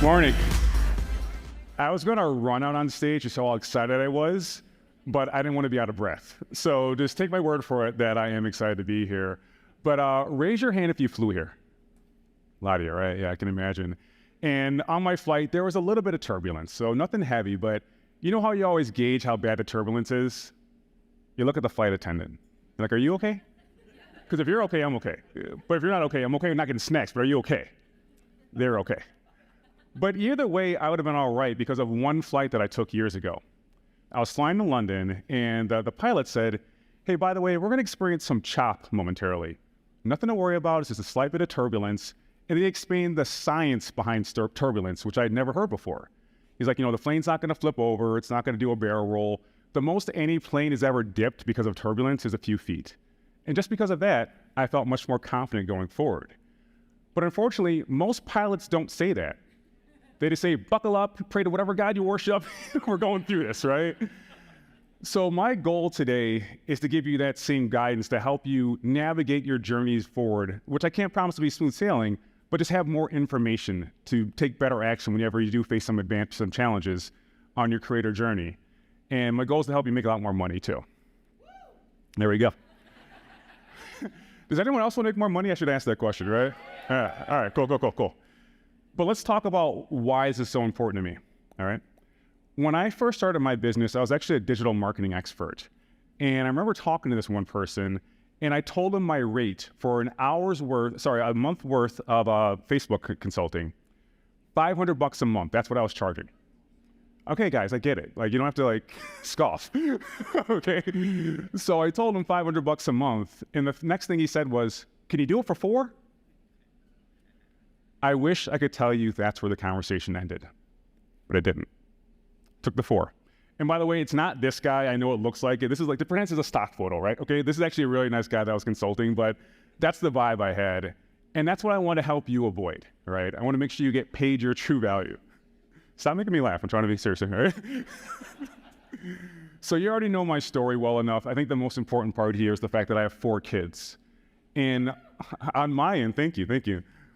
morning. I was going to run out on stage to show how excited I was, but I didn't want to be out of breath. So just take my word for it that I am excited to be here. But raise your hand if you flew here. A lot of you, right? Yeah, I can imagine. And on my flight, there was a little bit of turbulence. So nothing heavy, but you know how you always gauge how bad the turbulence is? You look at the flight attendant. You're like, are you okay? Because if you're okay, I'm okay. But if you're not okay, I'm okay. I'm not getting snacks, but are you okay? They're okay. But either way, I would have been all right because of one flight that I took years ago. I was flying to London, and the pilot said, hey, by the way, we're going to experience some chop momentarily. Nothing to worry about. It's just a slight bit of turbulence. And he explained the science behind turbulence, which I'd never heard before. He's like, the plane's not going to flip over. It's not going to do a barrel roll. The most any plane has ever dipped because of turbulence is a few feet. And just because of that, I felt much more confident going forward. But unfortunately, most pilots don't say that. They just say, buckle up, pray to whatever God you worship. We're going through this, right? So my goal today is to give you that same guidance to help you navigate your journeys forward, which I can't promise to be smooth sailing, but just have more information to take better action whenever you do face some challenges on your creator journey. And my goal is to help you make a lot more money too. There we go. Does anyone else want to make more money? I should ask that question, right? Yeah. All right, cool. But let's talk about why this is so important to me, all right? When I first started my business, I was actually a digital marketing expert. And I remember talking to this one person, and I told him my rate for a month worth of Facebook consulting, $500 a month. That's what I was charging. Okay, guys, I get it. Like, you don't have to scoff, okay? So I told him $500 a month, and the next thing he said was, can you do it for 4? I wish I could tell you that's where the conversation ended, but it didn't. Took the 4. And by the way, it's not this guy. I know it looks like it. This is pretend it's a stock photo, right? Okay, this is actually a really nice guy that I was consulting, but that's the vibe I had. And that's what I want to help you avoid, right? I want to make sure you get paid your true value. Stop making me laugh. I'm trying to be serious, right? So you already know my story well enough. I think the most important part here is the fact that I have 4 kids. And on my end, thank you.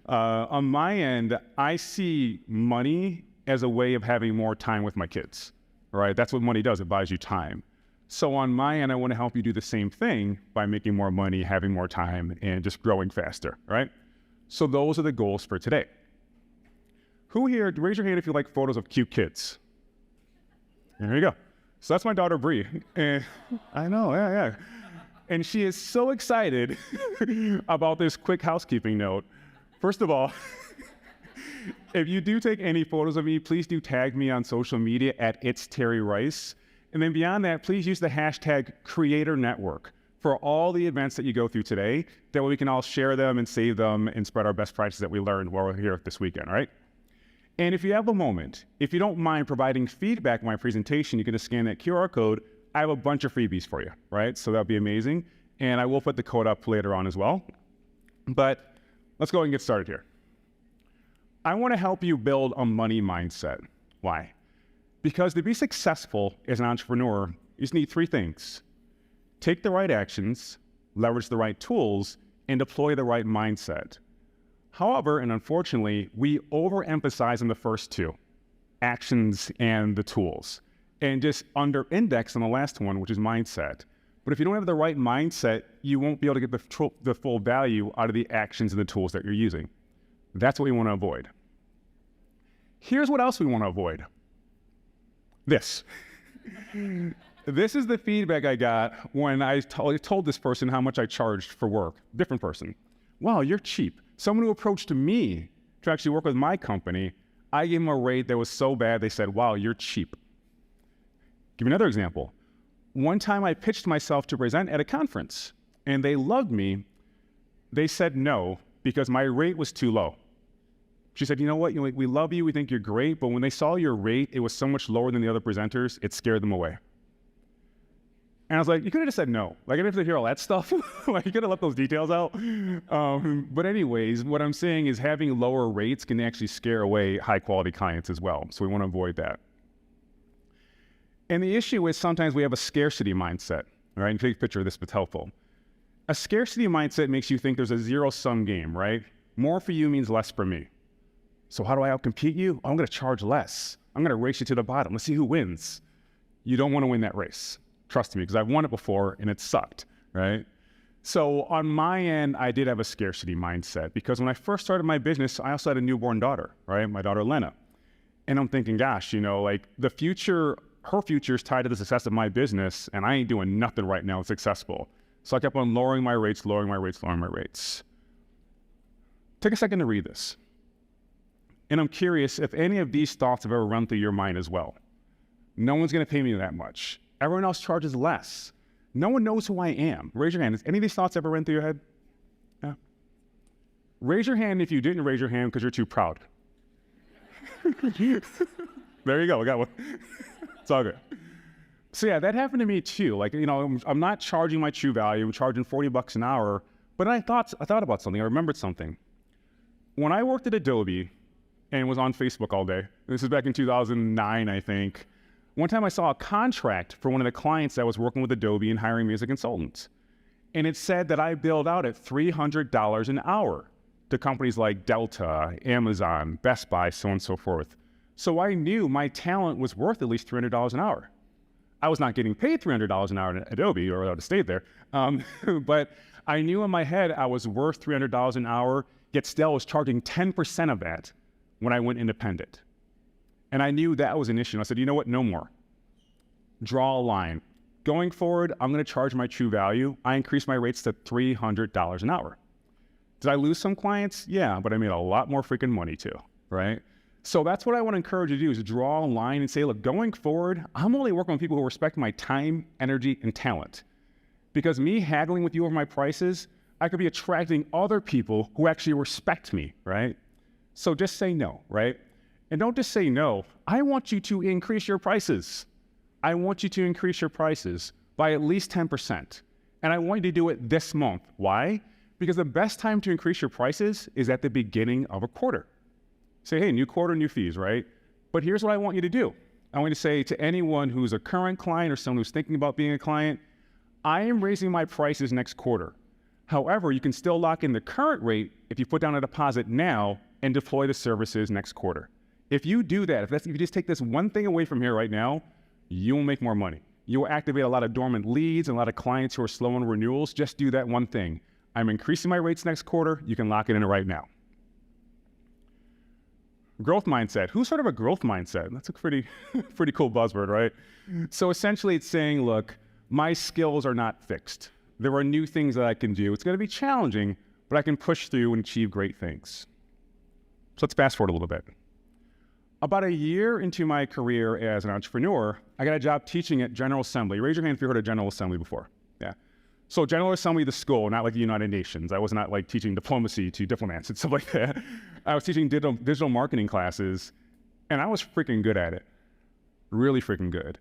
On my end, I see money as a way of having more time with my kids, right? That's what money does. It buys you time. So on my end, I want to help you do the same thing by making more money, having more time, and just growing faster, right? So those are the goals for today. Who here, raise your hand if you like photos of cute kids. There you go. So that's my daughter, Bree. And I know, yeah. And she is so excited about this quick housekeeping note. First of all, if you do take any photos of me, please do tag me on social media at @It'sTerryRice. And then beyond that, please use the hashtag #CreatorNetwork for all the events that you go through today. That way we can all share them and save them and spread our best practices that we learned while we're here this weekend, all right? And if you have a moment, if you don't mind providing feedback on my presentation, you can just scan that QR code. I have a bunch of freebies for you, right? So that'd be amazing. And I will put the code up later on as well. But let's go ahead and get started here. I want to help you build a money mindset. Why? Because to be successful as an entrepreneur, you just need 3 things. Take the right actions, leverage the right tools, and deploy the right mindset. However, and unfortunately, we overemphasize on the first 2, actions and the tools, and just under-index on the last one, which is mindset. But if you don't have the right mindset, you won't be able to get the full value out of the actions and the tools that you're using. That's what we want to avoid. Here's what else we want to avoid. This. This is the feedback I got when I told this person how much I charged for work. Different person. Wow, you're cheap. Someone who approached me to actually work with my company, I gave them a rate that was so bad, they said, wow, you're cheap. Give you another example. One time I pitched myself to present at a conference, and they loved me. They said no, because my rate was too low. She said, you know what, we love you, we think you're great, but when they saw your rate, it was so much lower than the other presenters, it scared them away. And I was like, you could have just said no. I didn't have to hear all that stuff. You could have left those details out. But anyways, what I'm saying is having lower rates can actually scare away high quality clients as well. So we want to avoid that. And the issue is sometimes we have a scarcity mindset. All right, and take a picture of this if it's helpful. A scarcity mindset makes you think there's a zero-sum game, right? More for you means less for me. So how do I outcompete you? I'm going to charge less. I'm going to race you to the bottom. Let's see who wins. You don't want to win that race. Trust me, because I've won it before and it sucked, right? So on my end, I did have a scarcity mindset because when I first started my business, I also had a newborn daughter, right? My daughter, Lena. And I'm thinking, gosh, like her future is tied to the success of my business, and I ain't doing nothing right now successful. So I kept on lowering my rates. Take a second to read this. And I'm curious if any of these thoughts have ever run through your mind as well. No one's going to pay me that much. Everyone else charges less. No one knows who I am. Raise your hand. Has any of these thoughts ever run through your head? Yeah. Raise your hand if you didn't raise your hand because you're too proud. There you go. We got one. It's all good. So yeah, that happened to me too. Like, I'm not charging my true value. I'm charging $40 an hour. But I thought about something. I remembered something. When I worked at Adobe and was on Facebook all day, this is back in 2009, I think. One time I saw a contract for one of the clients that was working with Adobe and hiring me as a consultant. And it said that I billed out at $300 an hour to companies like Delta, Amazon, Best Buy, so on and so forth. So I knew my talent was worth at least $300 an hour. I was not getting paid $300 an hour at Adobe, or I would have stayed there. But I knew in my head I was worth $300 an hour, yet still was charging 10% of that when I went independent. And I knew that was an issue. And I said, you know what? No more. Draw a line. Going forward, I'm going to charge my true value. I increased my rates to $300 an hour. Did I lose some clients? Yeah, but I made a lot more freaking money too, right? So that's what I want to encourage you to do is draw a line and say, look, going forward, I'm only working with people who respect my time, energy, and talent. Because me haggling with you over my prices, I could be attracting other people who actually respect me, right? So just say no, right? And don't just say no. I want you to increase your prices. I want you to increase your prices by at least 10%. And I want you to do it this month. Why? Because the best time to increase your prices is at the beginning of a quarter. Say, hey, new quarter, new fees, right? But here's what I want you to do. I want you to say to anyone who's a current client or someone who's thinking about being a client, I am raising my prices next quarter. However, you can still lock in the current rate if you put down a deposit now and deploy the services next quarter. If you do that, if you just take this one thing away from here right now, you will make more money. You will activate a lot of dormant leads and a lot of clients who are slow on renewals. Just do that one thing. I'm increasing my rates next quarter. You can lock it in right now. Growth mindset. Who's heard of a growth mindset? That's a pretty cool buzzword, right? So essentially it's saying, look, my skills are not fixed. There are new things that I can do. It's going to be challenging, but I can push through and achieve great things. So let's fast forward a little bit. About a year into my career as an entrepreneur, I got a job teaching at General Assembly. Raise your hand if you heard of General Assembly before. Yeah. So General Assembly, the school, not like the United Nations. I was not like teaching diplomacy to diplomats and stuff like that. I was teaching digital marketing classes, and I was freaking good at it. Really freaking good.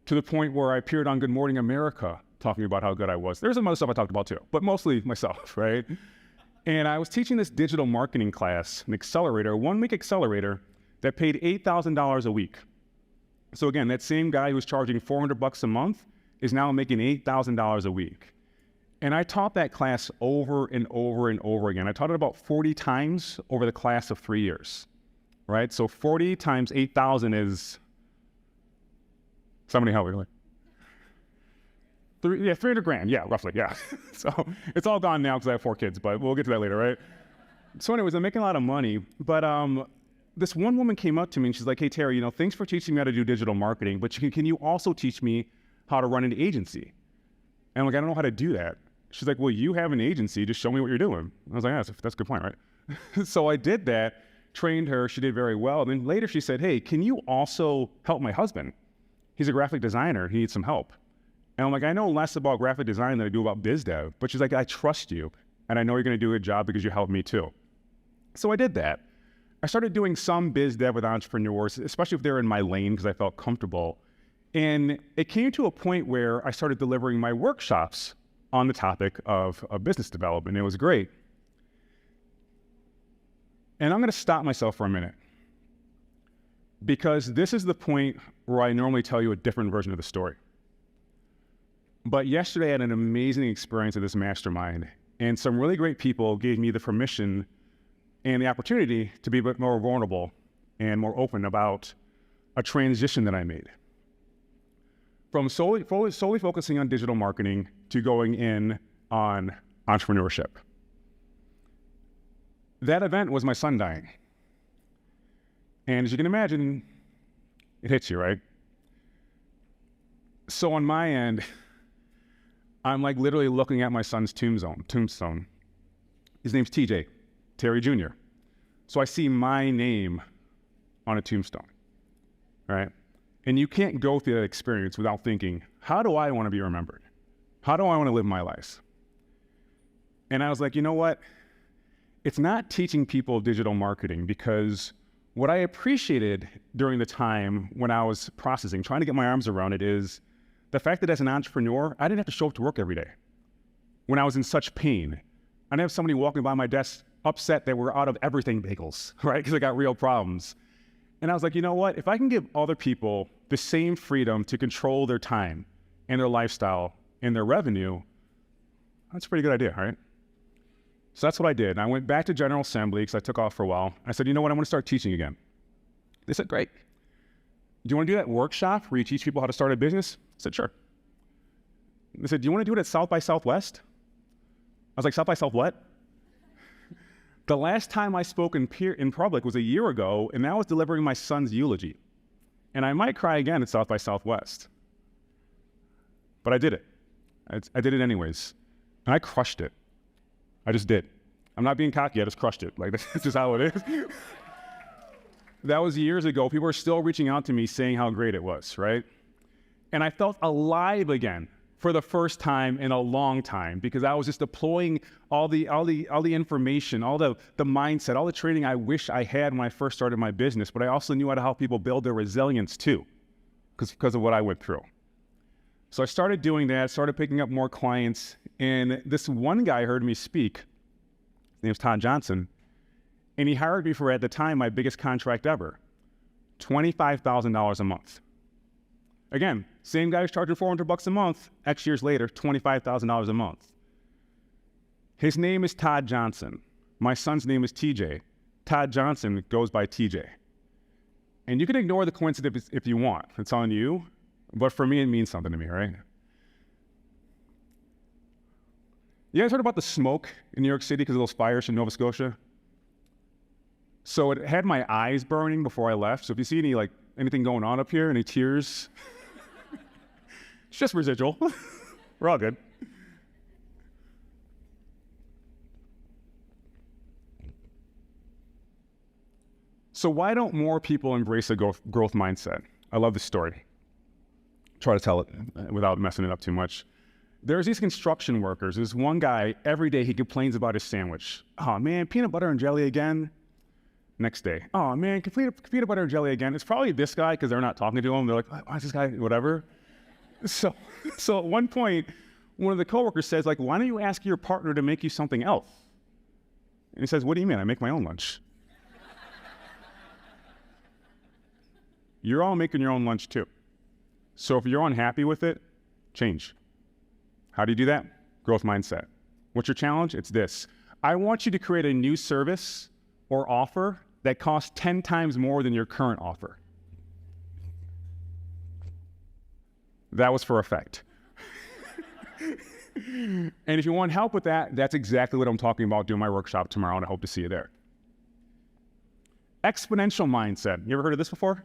To the point where I appeared on Good Morning America talking about how good I was. There's some other stuff I talked about too, but mostly myself, right? And I was teaching this digital marketing class, an accelerator, 1-week accelerator, that paid $8,000 a week. So again, that same guy who's charging $400 a month is now making $8,000 a week. And I taught that class over and over and over again. I taught it about 40 times over the class of 3 years, right? So 40 times 8,000 is, somebody help me, really? 300 grand, yeah, roughly, yeah. So it's all gone now because I have 4 kids, but we'll get to that later, right? So anyways, I'm making a lot of money, but this one woman came up to me and she's like, hey, Terry, thanks for teaching me how to do digital marketing, but can you also teach me how to run an agency? And I'm like, I don't know how to do that. She's like, well, you have an agency, just show me what you're doing. I was like, yeah, that's a good point, right? So I did that, trained her, she did very well. And then later she said, hey, can you also help my husband? He's a graphic designer, he needs some help. And I'm like, I know less about graphic design than I do about biz dev, but she's like, I trust you, and I know you're gonna do a good job because you helped me too. So I did that. I started doing some biz dev with entrepreneurs, especially if they're in my lane because I felt comfortable. And it came to a point where I started delivering my workshops on the topic of business development. It was great. And I'm going to stop myself for a minute because this is the point where I normally tell you a different version of the story. But yesterday I had an amazing experience at this mastermind, and some really great people gave me the permission and the opportunity to be a bit more vulnerable and more open about a transition that I made. From solely focusing on digital marketing to going in on entrepreneurship. That event was my son dying. And as you can imagine, it hits you, right? So on my end, I'm like literally looking at my son's tombstone. His name's TJ, Terry Jr. So I see my name on a tombstone, right? And you can't go through that experience without thinking, how do I want to be remembered? How do I want to live my life? And I was like, you know what? It's not teaching people digital marketing, because what I appreciated during the time when I was processing, trying to get my arms around it, is the fact that as an entrepreneur, I didn't have to show up to work every day. When I was in such pain, I didn't have somebody walking by my desk upset that we're out of everything bagels, right? Because I got real problems. And I was like, you know what? If I can give other people the same freedom to control their time and their lifestyle and their revenue, that's a pretty good idea, right? So that's what I did. And I went back to General Assembly because I took off for a while. I said, you know what? I want to start teaching again. They said, great. Do you want to do that workshop where you teach people how to start a business? I said, sure. They said, do you want to do it at South by Southwest? I was like, South by South what? The last time I spoke in public was a year ago, and that was delivering my son's eulogy. And I might cry again at South by Southwest. But I did it. I did it anyways. And I crushed it. I just did. I'm not being cocky, I just crushed it. Like, that's just how it is. That was years ago. People were still reaching out to me saying how great it was, right? And I felt alive again for the first time in a long time, because I was just deploying all the information, all the mindset, all the training I wish I had when I first started my business, but I also knew how to help people build their resilience too, because of what I went through. So I started doing that, started picking up more clients, and this one guy heard me speak. His name's Todd Johnson, and he hired me for, at the time, my biggest contract ever, $25,000 a month. Again, same guy who's charging $400 a month, X years later, $25,000 a month. His name is Todd Johnson. My son's name is TJ. Todd Johnson goes by TJ. And you can ignore the coincidence if you want. It's on you. But for me, it means something to me, right? You guys heard about the smoke in New York City because of those fires in Nova Scotia? So it had my eyes burning before I left. So if you see anything going on up here, any tears, it's just residual. We're all good. So why don't more people embrace a growth mindset? I love this story. Try to tell it without messing it up too much. There's these construction workers. There's one guy, every day he complains about his sandwich. Oh man, peanut butter and jelly again. Next day, oh man, peanut butter and jelly again. It's probably this guy because they're not talking to him. They're like, why is this guy, whatever. So at one point, one of the coworkers says, like, why don't you ask your partner to make you something else? And he says, what do you mean? I make my own lunch. You're all making your own lunch too. So if you're unhappy with it, change. How do you do that? Growth mindset. What's your challenge? It's this. I want you to create a new service or offer that costs 10 times more than your current offer. That was for effect. And if you want help with that, that's exactly what I'm talking about doing my workshop tomorrow, and I hope to see you there. Exponential mindset. You ever heard of this before?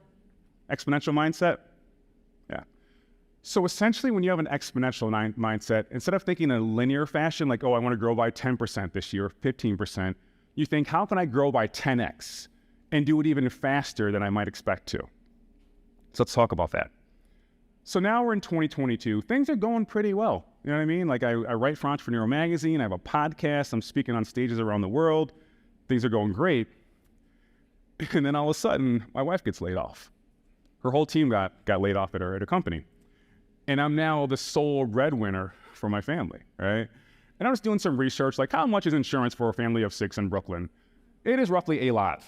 Exponential mindset? Yeah. So essentially, when you have an exponential mindset, instead of thinking in a linear fashion, like, oh, I want to grow by 10% this year, 15%, you think, how can I grow by 10x and do it even faster than I might expect to? So let's talk about that. So now we're in 2022. Things are going pretty well. You know what I mean? Like I write for Entrepreneurial Magazine. I have a podcast. I'm speaking on stages around the world. Things are going great. And then all of a sudden, my wife gets laid off. Her whole team got laid off at her company. And I'm now the sole breadwinner for my family, right? And I was doing some research, like how much is insurance for a family of 6 in Brooklyn? It is roughly a lot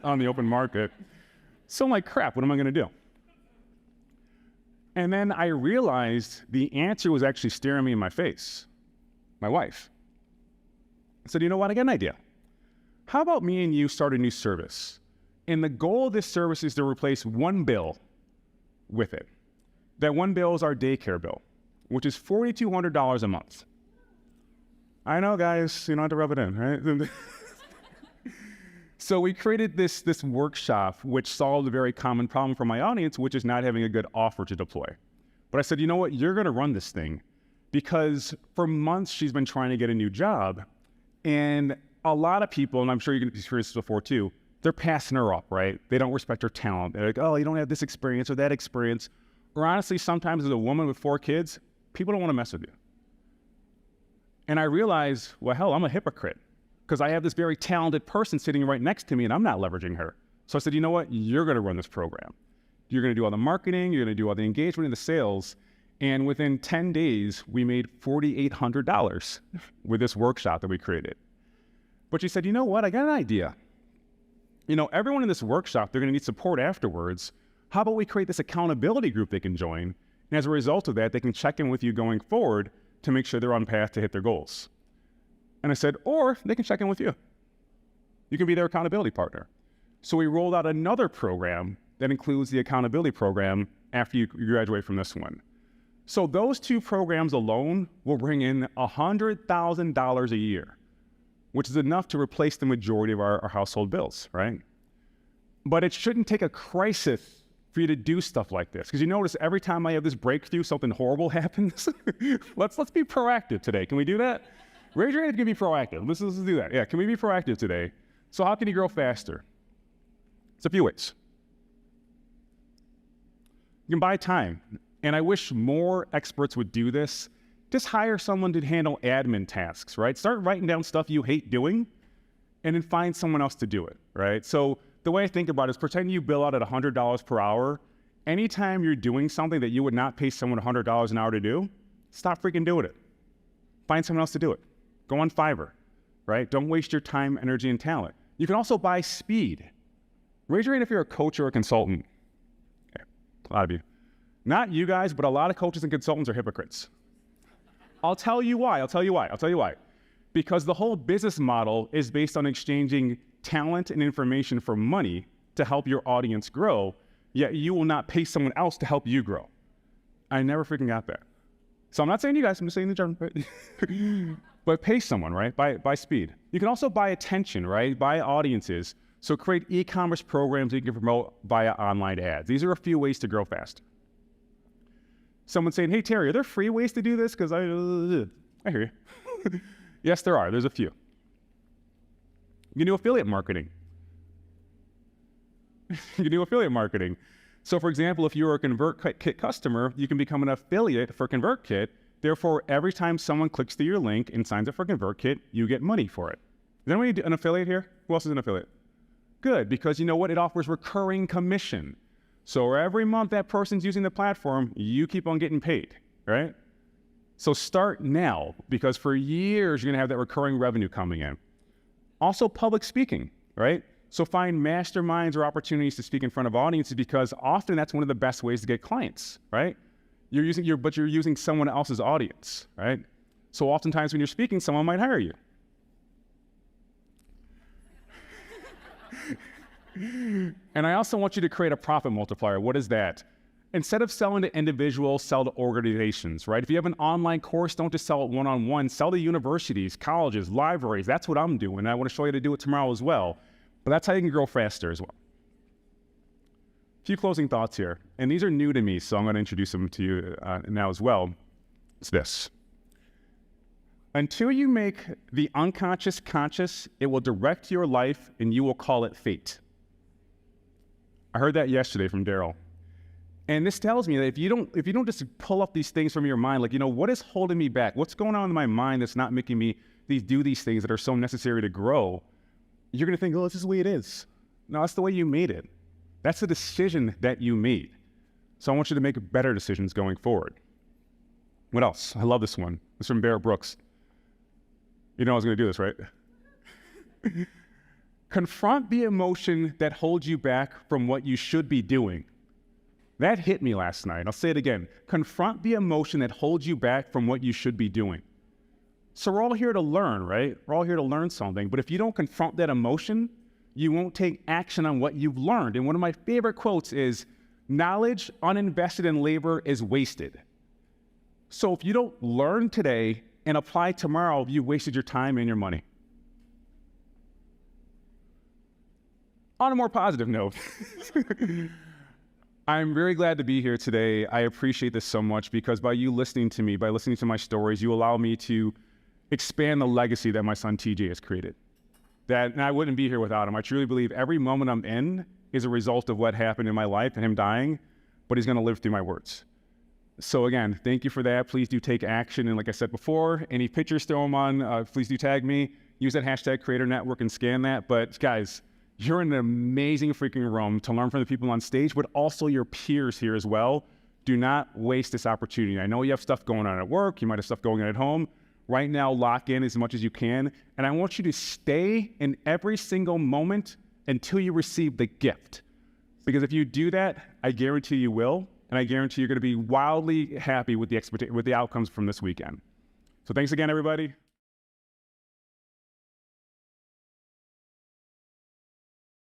on the open market. So I'm like, crap, what am I gonna do? And then I realized the answer was actually staring me in my face, my wife. I said, you know what, I got an idea. how about me and you start a new service? And the goal of this service is to replace one bill with it. That one bill is our daycare bill, which is $4,200 a month. I know, guys, you don't have to rub it in, right? So we created this workshop which solved a very common problem for my audience, which is not having a good offer to deploy. But I said, you know what, you're gonna run this thing, because for months she's been trying to get a new job, and a lot of people, and I'm sure you're gonna experience this before too, they're passing her up, right? They don't respect her talent. They're like, oh, you don't have this experience or that experience. Or honestly, sometimes as a woman with 4 kids, people don't wanna mess with you. And I realized, well, hell, I'm a hypocrite, because I have this very talented person sitting right next to me and I'm not leveraging her. So I said, you know what? You're gonna run this program. You're gonna do all the marketing, you're gonna do all the engagement and the sales. And within 10 days, we made $4,800 with this workshop that we created. But she said, you know what? I got an idea. You know, everyone in this workshop, they're gonna need support afterwards. How about we create this accountability group they can join? And as a result of that, they can check in with you going forward to make sure they're on path to hit their goals. And I said, or they can check in with you. You can be their accountability partner. So we rolled out another program that includes the accountability program after you graduate from this one. So those 2 programs alone will bring in $100,000 a year, which is enough to replace the majority of our household bills, right? But it shouldn't take a crisis for you to do stuff like this. Because you notice every time I have this breakthrough, something horrible happens. Let's be proactive today. Can we do that? Raise your hand if you can be proactive. Let's do that. Yeah, can we be proactive today? So how can you grow faster? It's a few ways. You can buy time. And I wish more experts would do this. Just hire someone to handle admin tasks, right? Start writing down stuff you hate doing and then find someone else to do it, right? So the way I think about it is pretend you bill out at $100 per hour. Anytime you're doing something that you would not pay someone $100 an hour to do, stop freaking doing it. Find someone else to do it. Go on Fiverr, right? Don't waste your time, energy, and talent. You can also buy speed. Raise your hand if you're a coach or a consultant. Okay, a lot of you. Not you guys, but a lot of coaches and consultants are hypocrites. I'll tell you why. Because the whole business model is based on exchanging talent and information for money to help your audience grow, yet you will not pay someone else to help you grow. I never freaking got that. So I'm not saying you guys, I'm just saying the general. But pay someone, right? Buy speed. You can also buy attention, right? Buy audiences. So create e-commerce programs that you can promote via online ads. These are a few ways to grow fast. Someone's saying, hey, Terry, are there free ways to do this? Because I hear you. Yes, there are. There's a few. You can do affiliate marketing. So for example, if you're a ConvertKit customer, you can become an affiliate for ConvertKit. Therefore, every time someone clicks through your link and signs up for ConvertKit, you get money for it. Is anyone an affiliate here? Who else is an affiliate? Good, because you know what? It offers recurring commission. So every month that person's using the platform, you keep on getting paid, right? So start now, because for years, you're gonna have that recurring revenue coming in. Also public speaking, right? So find masterminds or opportunities to speak in front of audiences, because often that's one of the best ways to get clients, right? You're using someone else's audience, right? So oftentimes when you're speaking, someone might hire you. And I also want you to create a profit multiplier. What is that? Instead of selling to individuals, sell to organizations, right? If you have an online course, don't just sell it one-on-one. Sell to universities, colleges, libraries. That's what I'm doing. I want to show you how to do it tomorrow as well. But that's how you can grow faster as well. A few closing thoughts here. And these are new to me, so I'm going to introduce them to you now as well. It's this. Until you make the unconscious conscious, it will direct your life and you will call it fate. I heard that yesterday from Daryl. And this tells me that if you don't just pull up these things from your mind, like, you know, what is holding me back? What's going on in my mind that's not making me do these things that are so necessary to grow? You're going to think, oh, this is the way it is. No, that's the way you made it. That's the decision that you made. So I want you to make better decisions going forward. What else? I love this one. It's from Bear Brooks. You know I was going to do this, right? Confront the emotion that holds you back from what you should be doing. That hit me last night. I'll say it again. Confront the emotion that holds you back from what you should be doing. So we're all here to learn, right? We're all here to learn something. But if you don't confront that emotion, you won't take action on what you've learned. And one of my favorite quotes is, knowledge uninvested in labor is wasted. So if you don't learn today and apply tomorrow, you've wasted your time and your money. On a more positive note, I'm very glad to be here today. I appreciate this so much because by you listening to me, by listening to my stories, you allow me to expand the legacy that my son TJ has created. And I wouldn't be here without him. I truly believe every moment I'm in is a result of what happened in my life and him dying, but he's going to live through my words. So again, thank you for that. Please do take action. And like I said before, any pictures, throw them on. Please do tag me. Use that hashtag Creator Network and scan that. But guys, you're in an amazing freaking room to learn from the people on stage, but also your peers here as well. Do not waste this opportunity. I know you have stuff going on at work. You might have stuff going on at home. Right now, lock in as much as you can. And I want you to stay in every single moment until you receive the gift. Because if you do that, I guarantee you will. And I guarantee you're going to be wildly happy with the outcomes from this weekend. So thanks again, everybody.